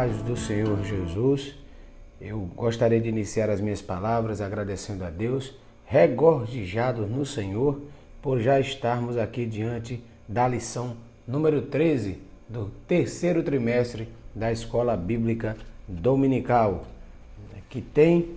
paz do Senhor Jesus. Eu gostaria de iniciar as minhas palavras agradecendo a Deus, regozijado no Senhor, por já estarmos aqui diante da lição número 13 do terceiro trimestre da Escola Bíblica Dominical, que tem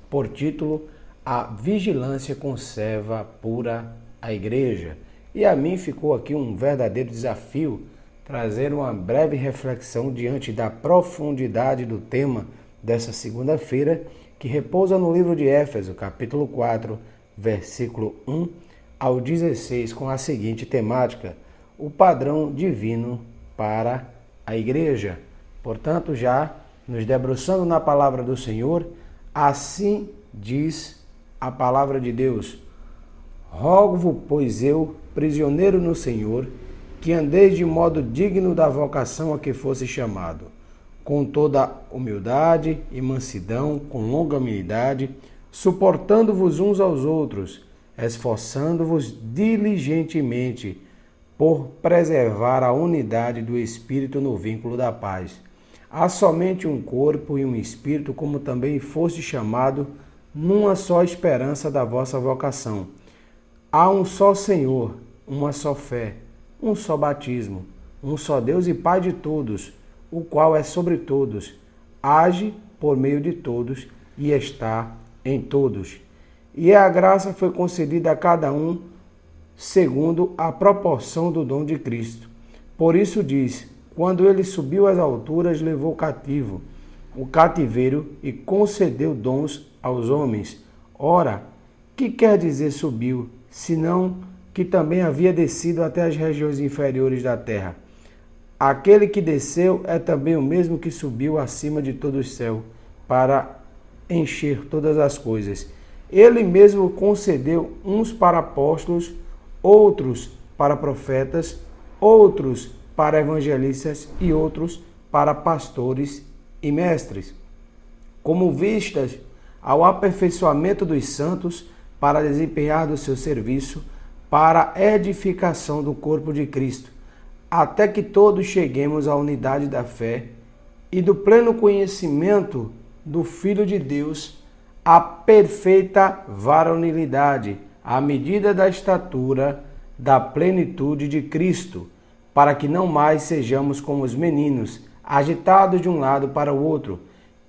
por título A Vigilância Conserva Pura a Igreja. E a mim ficou aqui um verdadeiro desafio trazer uma breve reflexão diante da profundidade do tema dessa segunda-feira, que repousa no livro de Éfeso, capítulo 4, versículo 1 ao 16, com a seguinte temática: o padrão divino para a igreja. Portanto, já nos debruçando na palavra do Senhor, assim diz a palavra de Deus: rogo-vos, pois eu, prisioneiro no Senhor, que andeis de modo digno da vocação a que fosse chamado, com toda humildade e mansidão, com longanimidade, suportando-vos uns aos outros, esforçando-vos diligentemente por preservar a unidade do Espírito no vínculo da paz. Há somente um corpo e um Espírito, como também foste chamado, numa só esperança da vossa vocação. Há um só Senhor, uma só fé, um só batismo, um só Deus e Pai de todos, o qual é sobre todos, age por meio de todos e está em todos. E a graça foi concedida a cada um segundo a proporção do dom de Cristo. Por isso diz: quando ele subiu às alturas, levou cativo o cativeiro e concedeu dons aos homens. Ora, que quer dizer subiu, senão que também havia descido até as regiões inferiores da terra? Aquele que desceu é também o mesmo que subiu acima de todo o céu, para encher todas as coisas. Ele mesmo concedeu uns para apóstolos, outros para profetas, outros para evangelistas e outros para pastores e mestres, como vistas ao aperfeiçoamento dos santos, para desempenhar do seu serviço, para a edificação do corpo de Cristo, até que todos cheguemos à unidade da fé e do pleno conhecimento do Filho de Deus, à perfeita varonilidade, à medida da estatura da plenitude de Cristo, para que não mais sejamos como os meninos, agitados de um lado para o outro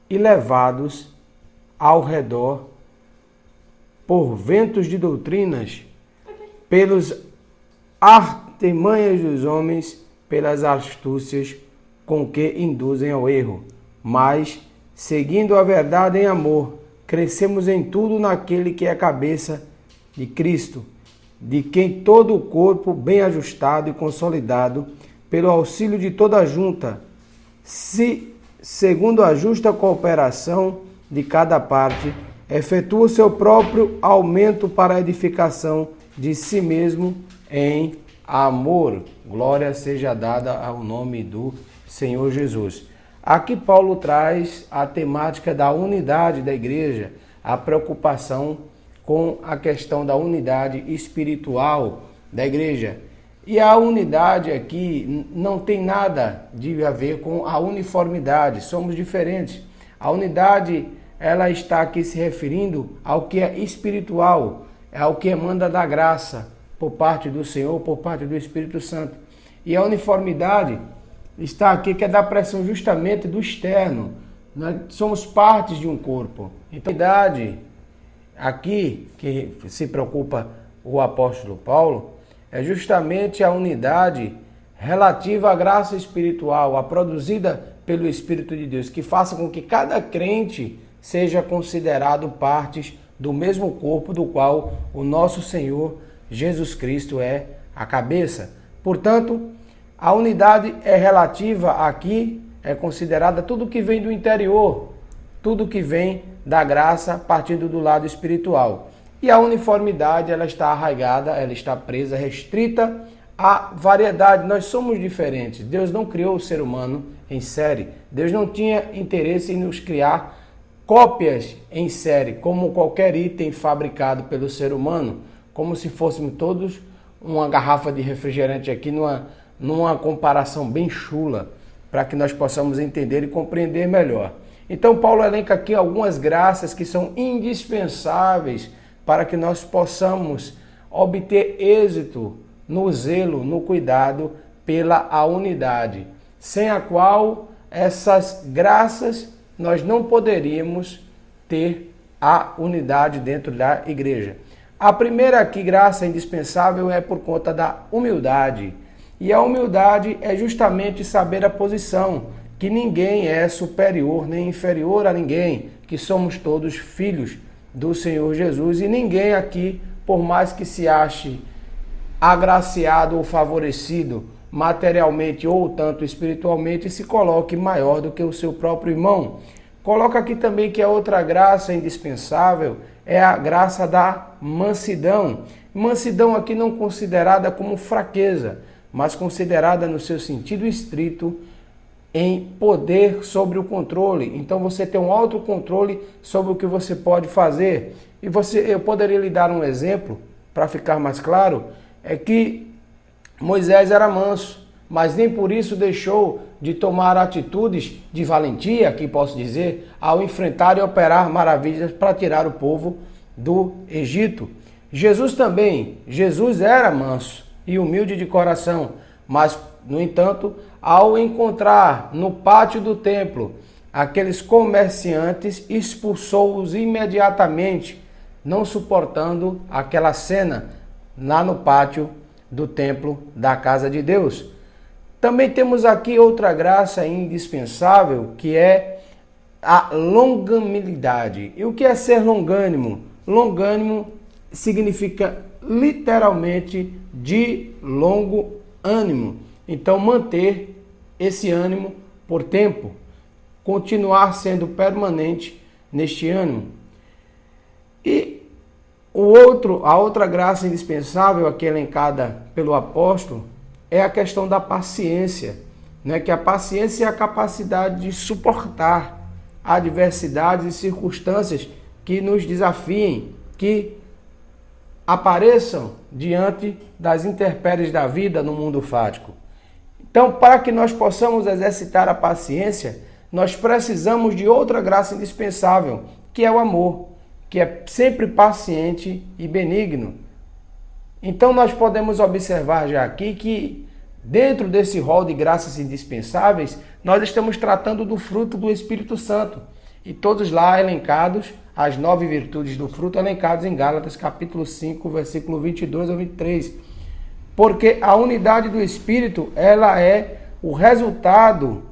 e levados ao redor por ventos de doutrinas, pelos artimanhas dos homens, pelas astúcias com que induzem ao erro. Mas, seguindo a verdade em amor, crescemos em tudo naquele que é a cabeça de Cristo, de quem todo o corpo, bem ajustado e consolidado, pelo auxílio de toda a junta, segundo a justa cooperação de cada parte, efetua o seu próprio aumento para a edificação de si mesmo em amor. Glória seja dada ao nome do Senhor Jesus. Aqui Paulo traz a temática da unidade da igreja, a preocupação com a questão da unidade espiritual da igreja. E a unidade aqui não tem nada a ver com a uniformidade, somos diferentes. A unidade, ela está aqui se referindo ao que é espiritual, ao que emana da graça por parte do Senhor, por parte do Espírito Santo. E a uniformidade está aqui, que é da pressão justamente do externo. Nós somos partes de um corpo. Então, a unidade aqui, que se preocupa o apóstolo Paulo, é justamente a unidade relativa à graça espiritual, a produzida pelo Espírito de Deus, que faça com que cada crente seja considerado partes do mesmo corpo do qual o nosso Senhor Jesus Cristo é a cabeça. Portanto, a unidade é relativa aqui, é considerada tudo que vem do interior, tudo que vem da graça partindo do lado espiritual. E a uniformidade, ela está arraigada, ela está presa, restrita à variedade. Nós somos diferentes. Deus não criou o ser humano em série. Deus não tinha interesse em nos criar cópias em série, como qualquer item fabricado pelo ser humano, como se fôssemos todos uma garrafa de refrigerante aqui numa comparação bem chula. para que nós possamos entender e compreender melhor. Então, Paulo elenca aqui algumas graças que são indispensáveis para que nós possamos obter êxito no zelo, no cuidado pela unidade, sem a qual essas graças nós não poderíamos ter a unidade dentro da igreja. A primeira aqui, graça indispensável, é por conta da humildade. E a humildade é justamente saber a posição, que ninguém é superior nem inferior a ninguém, que somos todos filhos do Senhor Jesus e ninguém aqui, por mais que se ache agraciado ou favorecido materialmente ou tanto espiritualmente, se coloque maior do que o seu próprio irmão. Coloca aqui também que a outra graça indispensável é a graça da mansidão. Mansidão aqui não considerada como fraqueza, mas considerada no seu sentido estrito em poder sobre o controle. Então você tem um autocontrole sobre o que você pode fazer. E eu poderia lhe dar um exemplo, para ficar mais claro, é que Moisés era manso, mas nem por isso deixou de tomar atitudes de valentia, aqui posso dizer, ao enfrentar e operar maravilhas para tirar o povo do Egito. Jesus também, Jesus era manso e humilde de coração, mas, no entanto, ao encontrar no pátio do templo aqueles comerciantes, expulsou-os imediatamente, não suportando aquela cena lá no pátio do templo da casa de Deus. Também temos aqui outra graça indispensável, que é a longanimidade. E o que é ser longânimo? Longânimo significa literalmente de longo ânimo. Então, manter esse ânimo por tempo, continuar sendo permanente neste ânimo. E a outra graça indispensável aqui elencada pelo apóstolo é a questão da paciência, né? Que a paciência é a capacidade de suportar adversidades e circunstâncias que nos desafiem, que apareçam diante das intempéries da vida no mundo fático. Então, para que nós possamos exercitar a paciência, nós precisamos de outra graça indispensável, que é o amor, que é sempre paciente e benigno. Então nós podemos observar já aqui que dentro desse rol de graças indispensáveis, nós estamos tratando do fruto do Espírito Santo. E todos lá elencados, as 9 virtudes do fruto elencados em Gálatas capítulo 5, versículo 22 ao 23. Porque a unidade do Espírito, ela é o resultado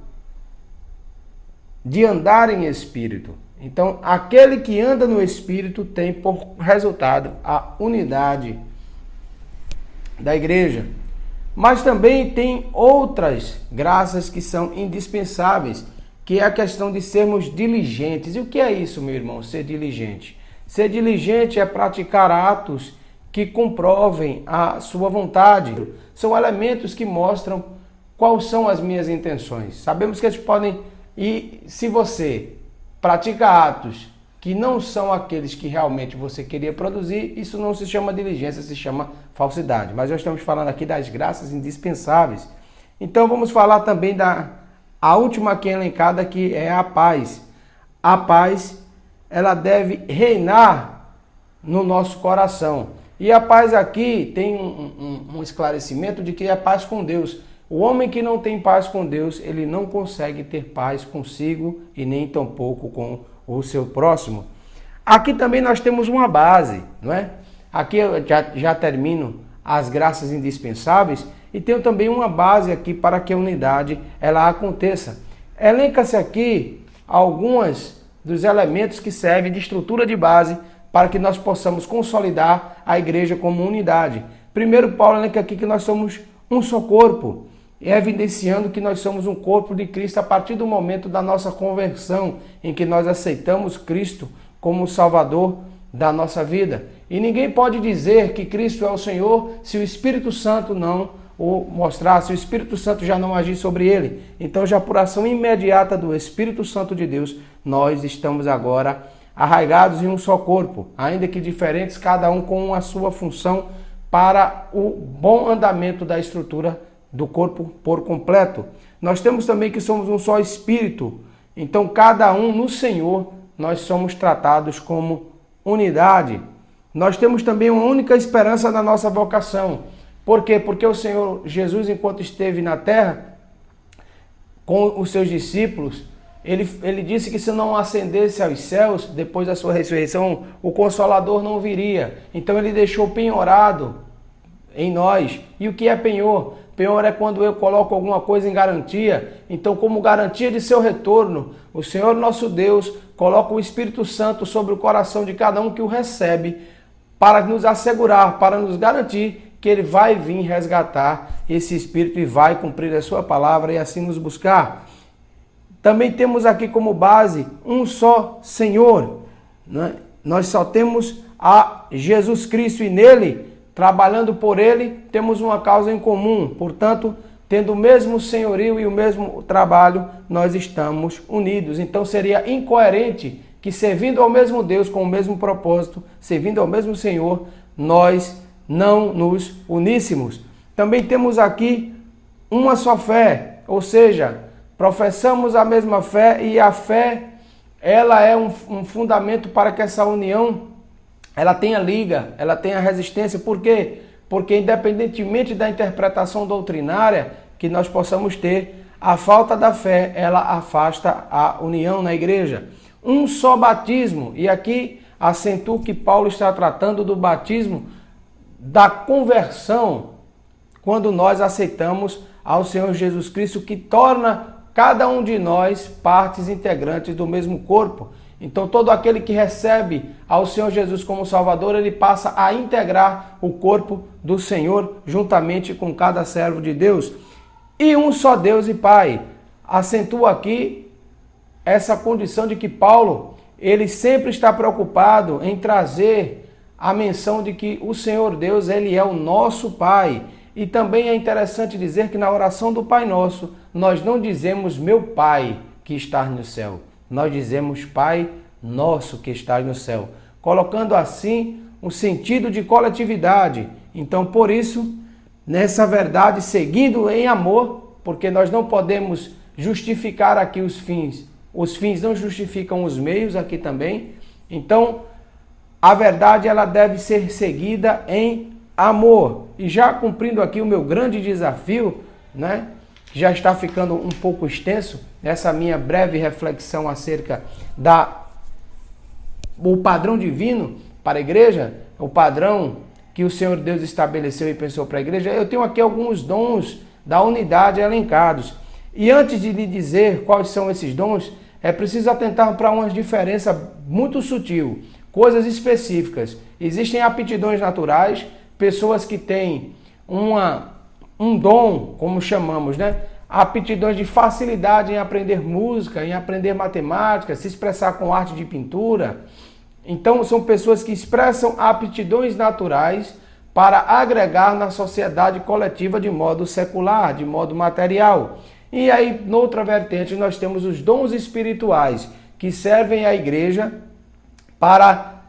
de andar em Espírito. Então, aquele que anda no Espírito tem por resultado a unidade da igreja. Mas também tem outras graças que são indispensáveis, que é a questão de sermos diligentes. E o que é isso, meu irmão, ser diligente? Ser diligente é praticar atos que comprovem a sua vontade. São elementos que mostram quais são as minhas intenções. Sabemos que eles podem... E se você pratica atos que não são aqueles que realmente você queria produzir, isso não se chama diligência, se chama falsidade. Mas nós estamos falando aqui das graças indispensáveis. Então vamos falar também a última aqui elencada, que é a paz. A paz, ela deve reinar no nosso coração. E a paz aqui tem um esclarecimento de que é a paz com Deus. O homem que não tem paz com Deus, ele não consegue ter paz consigo e nem tampouco com o seu próximo. Aqui também nós temos uma base, não é? Aqui eu já termino as graças indispensáveis e tenho também uma base aqui para que a unidade ela aconteça. Elenca-se aqui alguns dos elementos que servem de estrutura de base para que nós possamos consolidar a igreja como unidade. Primeiro, Paulo elenca aqui que nós somos um só corpo, evidenciando que nós somos um corpo de Cristo a partir do momento da nossa conversão, em que nós aceitamos Cristo como o Salvador da nossa vida. E ninguém pode dizer que Cristo é o Senhor se o Espírito Santo não o mostrar, se o Espírito Santo já não agir sobre ele. Então, já por ação imediata do Espírito Santo de Deus, nós estamos agora arraigados em um só corpo, ainda que diferentes, cada um com a sua função para o bom andamento da estrutura do corpo por completo. Nós temos também que somos um só espírito. Então, cada um no Senhor, nós somos tratados como unidade. Nós temos também uma única esperança na nossa vocação. Por quê? Porque o Senhor Jesus, enquanto esteve na terra com os seus discípulos, ele disse que se não ascendesse aos céus, depois da sua ressurreição, o Consolador não viria. Então ele deixou penhorado em nós. E o que é penhor? Penhor é quando eu coloco alguma coisa em garantia. Então, como garantia de seu retorno, o Senhor nosso Deus coloca o Espírito Santo sobre o coração de cada um que o recebe, para nos assegurar, para nos garantir que ele vai vir resgatar esse Espírito e vai cumprir a sua palavra e assim nos buscar. Também temos aqui como base um só Senhor, né? Nós só temos a Jesus Cristo e nele, trabalhando por ele, temos uma causa em comum. Portanto, tendo o mesmo senhorio e o mesmo trabalho, nós estamos unidos. Então seria incoerente que, servindo ao mesmo Deus com o mesmo propósito, servindo ao mesmo Senhor, nós não nos uníssemos. Também temos aqui uma só fé, ou seja, professamos a mesma fé e a fé, ela é um fundamento para que essa união ela tenha liga, ela tenha resistência. Por quê? Porque independentemente da interpretação doutrinária que nós possamos ter, a falta da fé, ela afasta a união na igreja. Um só batismo, e aqui acentuo que Paulo está tratando do batismo da conversão, quando nós aceitamos ao Senhor Jesus Cristo, que torna cada um de nós partes integrantes do mesmo corpo. Então todo aquele que recebe ao Senhor Jesus como Salvador, ele passa a integrar o corpo do Senhor juntamente com cada servo de Deus. E um só Deus e Pai. Acentua aqui essa condição de que Paulo, ele sempre está preocupado em trazer a menção de que o Senhor Deus, ele é o nosso Pai. E também é interessante dizer que na oração do Pai Nosso, nós não dizemos meu Pai que está no céu. Nós dizemos Pai Nosso que está no céu. Colocando assim um sentido de coletividade. Então, por isso, nessa verdade, seguindo em amor, porque nós não podemos justificar aqui os fins. Os fins não justificam os meios aqui também. Então, a verdade ela deve ser seguida em amor. E já cumprindo aqui o meu grande desafio, né? Já está ficando um pouco extenso essa minha breve reflexão acerca do padrão divino para a igreja, o padrão que o Senhor Deus estabeleceu e pensou para a igreja. Eu tenho aqui alguns dons da unidade elencados. E antes de lhe dizer quais são esses dons, é preciso atentar para uma diferença muito sutil, coisas específicas. Existem aptidões naturais, pessoas que têm um dom, como chamamos, né? Aptidões de facilidade em aprender música, em aprender matemática, se expressar com arte de pintura. Então, são pessoas que expressam aptidões naturais para agregar na sociedade coletiva de modo secular, de modo material. E aí, noutra vertente, nós temos os dons espirituais, que servem à igreja para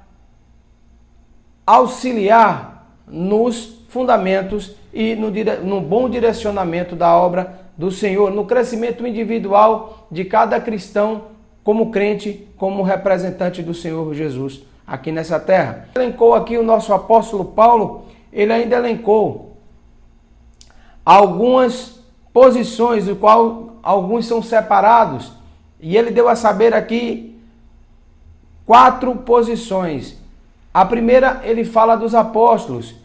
auxiliar nos fundamentos e no bom direcionamento da obra do Senhor, no crescimento individual de cada cristão como crente, como representante do Senhor Jesus aqui nessa terra. Elencou aqui o nosso apóstolo Paulo, ele ainda elencou algumas posições, do qual alguns são separados, e ele deu a saber aqui 4 posições. A primeira, ele fala dos apóstolos,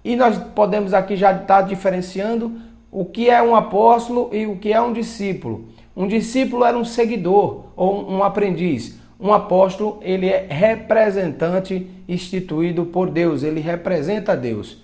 e nós podemos aqui já estar diferenciando o que é um apóstolo e o que é um discípulo. Um discípulo era um seguidor ou um aprendiz. Um apóstolo, ele é representante instituído por Deus, ele representa Deus.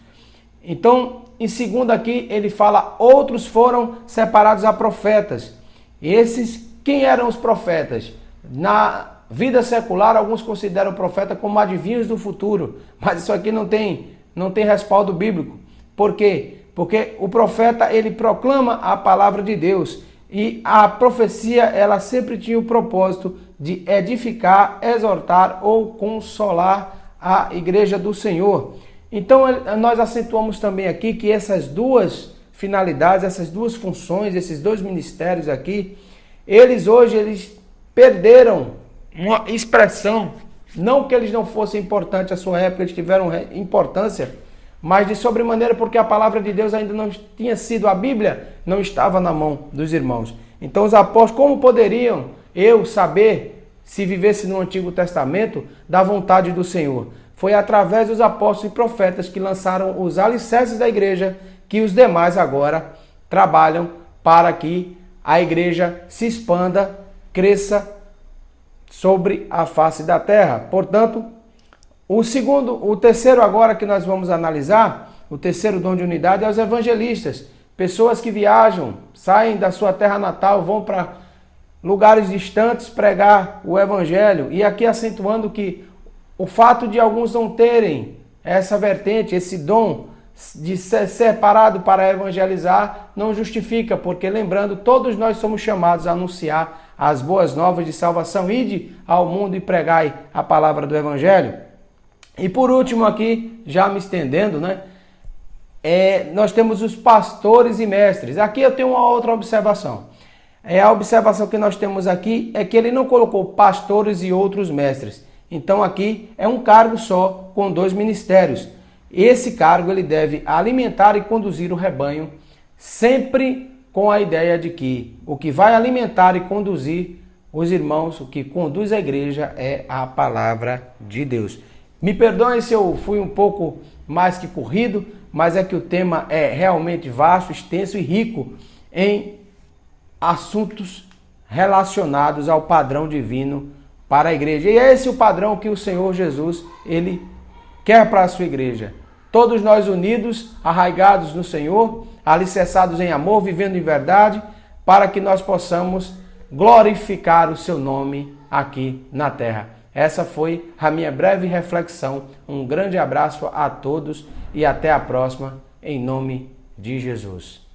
Então, em segundo aqui, ele fala, outros foram separados a profetas. Esses, quem eram os profetas? Na vida secular, alguns consideram o profeta como adivinhos do futuro, mas isso aqui não tem respaldo bíblico. Por quê? Porque o profeta, ele proclama a palavra de Deus, e a profecia, ela sempre tinha o propósito de edificar, exortar ou consolar a igreja do Senhor. Então, nós acentuamos também aqui que essas duas finalidades, essas duas funções, esses dois ministérios aqui, eles perderam uma expressão. Não que eles não fossem importantes à sua época, eles tiveram importância, mas de sobremaneira porque a palavra de Deus ainda não tinha sido, a Bíblia não estava na mão dos irmãos. Então os apóstolos, como poderiam eu saber, se vivesse no Antigo Testamento, da vontade do Senhor? Foi através dos apóstolos e profetas que lançaram os alicerces da igreja, que os demais agora trabalham para que a igreja se expanda, cresça sobre a face da terra. Portanto, o terceiro agora que nós vamos analisar, o terceiro dom de unidade é os evangelistas. Pessoas que viajam, saem da sua terra natal, vão para lugares distantes pregar o evangelho. E aqui acentuando que o fato de alguns não terem essa vertente, esse dom de ser separado para evangelizar, não justifica, porque lembrando, todos nós somos chamados a anunciar as boas novas de salvação. Ide ao mundo e pregai a palavra do evangelho. E por último aqui, já me estendendo, nós temos os pastores e mestres. Aqui eu tenho uma outra observação. A observação que nós temos aqui é que ele não colocou pastores e outros mestres. Então aqui é um cargo só com dois ministérios. Esse cargo ele deve alimentar e conduzir o rebanho, sempre com a ideia de que o que vai alimentar e conduzir os irmãos, o que conduz a igreja é a palavra de Deus. Me perdoem se eu fui um pouco mais que corrido, mas é que o tema é realmente vasto, extenso e rico em assuntos relacionados ao padrão divino para a igreja. E é esse o padrão que o Senhor Jesus, ele quer para a sua igreja. Todos nós unidos, arraigados no Senhor, alicerçados em amor, vivendo em verdade, para que nós possamos glorificar o seu nome aqui na terra. Essa foi a minha breve reflexão. Um grande abraço a todos e até a próxima, em nome de Jesus.